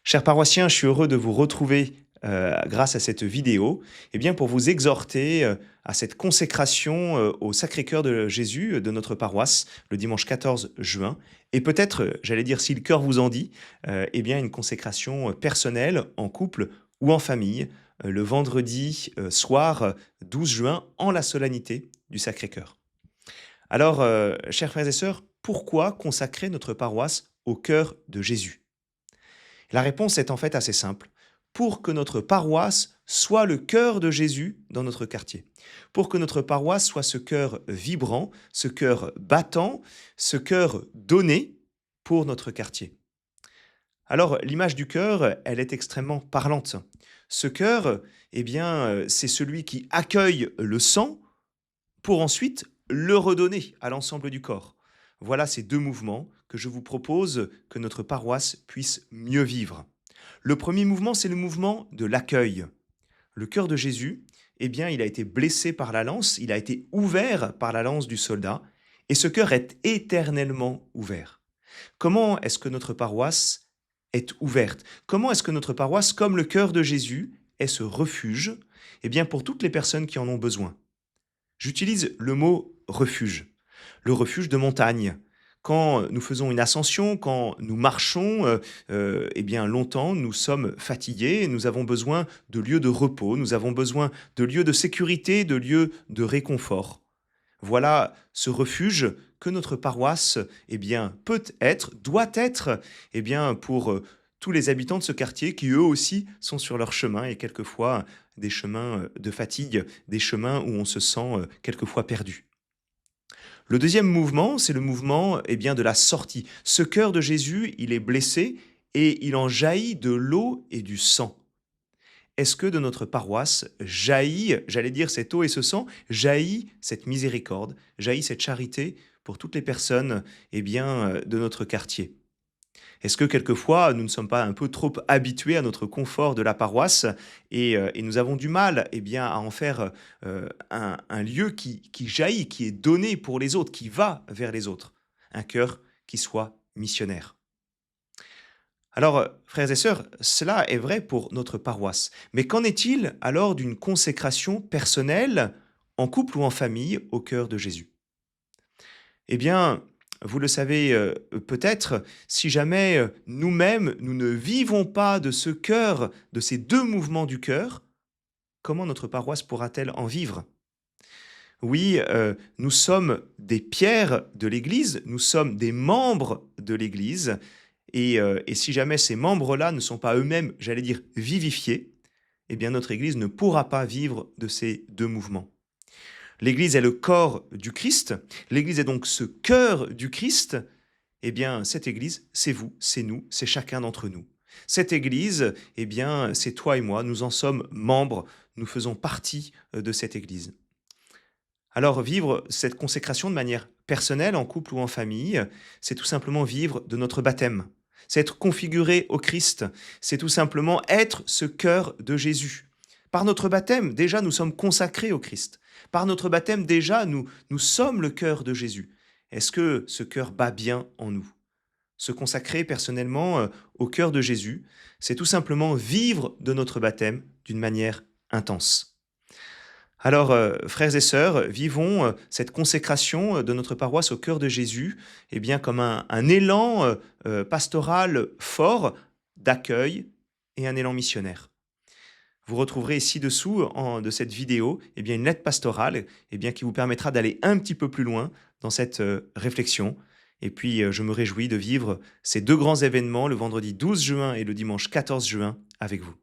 Chers paroissiens, je suis heureux de vous retrouver grâce à cette vidéo, pour vous exhorter à cette consécration au Sacré-Cœur de Jésus de notre paroisse le dimanche 14 juin. Et peut-être, j'allais dire si le cœur vous en dit, une consécration personnelle en couple ou en famille le vendredi soir 12 juin en la solennité du Sacré-Cœur. Alors, chers frères et sœurs, pourquoi consacrer notre paroisse au cœur de Jésus? La réponse est en fait assez simple. Pour que notre paroisse soit le cœur de Jésus dans notre quartier. Pour que notre paroisse soit ce cœur vibrant, ce cœur battant, ce cœur donné pour notre quartier. Alors, l'image du cœur, elle est extrêmement parlante. Ce cœur, c'est celui qui accueille le sang pour ensuite le redonner à l'ensemble du corps. Voilà ces deux mouvements que je vous propose que notre paroisse puisse mieux vivre. Le premier mouvement, c'est le mouvement de l'accueil. Le cœur de Jésus, il a été blessé par la lance, il a été ouvert par la lance du soldat, et ce cœur est éternellement ouvert. Comment est-ce que notre paroisse est ouverte? Comment est-ce que notre paroisse, comme le cœur de Jésus, est ce refuge pour toutes les personnes qui en ont besoin? J'utilise le mot refuge, le refuge de montagne. Quand nous faisons une ascension, quand nous marchons, longtemps, nous sommes fatigués, et nous avons besoin de lieux de repos, nous avons besoin de lieux de sécurité, de lieux de réconfort. Voilà ce refuge que notre paroisse peut être, doit être pour tous les habitants de ce quartier qui eux aussi sont sur leur chemin et quelquefois des chemins de fatigue, des chemins où on se sent quelquefois perdu. Le deuxième mouvement, c'est le mouvement de la sortie. Ce cœur de Jésus, il est blessé et il en jaillit de l'eau et du sang. Est-ce que de notre paroisse jaillit, j'allais dire cette eau et ce sang, jaillit cette miséricorde, jaillit cette charité pour toutes les personnes de notre quartier? Est-ce que quelquefois nous ne sommes pas un peu trop habitués à notre confort de la paroisse et nous avons du mal à en faire un lieu qui jaillit, qui est donné pour les autres, qui va vers les autres, un cœur qui soit missionnaire? Alors, frères et sœurs, cela est vrai pour notre paroisse. Mais qu'en est-il alors d'une consécration personnelle, en couple ou en famille, au cœur de Jésus? Eh bien, vous le savez peut-être, si jamais nous-mêmes, nous ne vivons pas de ce cœur, de ces deux mouvements du cœur, comment notre paroisse pourra-t-elle en vivre? Oui, nous sommes des pierres de l'Église, nous sommes des membres de l'Église, et si jamais ces membres-là ne sont pas eux-mêmes, j'allais dire, vivifiés, notre Église ne pourra pas vivre de ces deux mouvements. L'Église est le corps du Christ, l'Église est donc ce cœur du Christ. Cette Église, c'est vous, c'est nous, c'est chacun d'entre nous. Cette Église, c'est toi et moi, nous en sommes membres, nous faisons partie de cette Église. Alors vivre cette consécration de manière personnelle, en couple ou en famille, c'est tout simplement vivre de notre baptême. C'est être configuré au Christ, c'est tout simplement être ce cœur de Jésus. Par notre baptême, déjà, nous sommes consacrés au Christ. Par notre baptême, déjà, nous sommes le cœur de Jésus. Est-ce que ce cœur bat bien en nous? Se consacrer personnellement au cœur de Jésus, c'est tout simplement vivre de notre baptême d'une manière intense. Alors, frères et sœurs, vivons cette consécration de notre paroisse au cœur de Jésus, comme un élan pastoral fort d'accueil et un élan missionnaire. Vous retrouverez ci-dessous de cette vidéo une lettre pastorale qui vous permettra d'aller un petit peu plus loin dans cette réflexion. Et puis, je me réjouis de vivre ces deux grands événements, le vendredi 12 juin et le dimanche 14 juin, avec vous.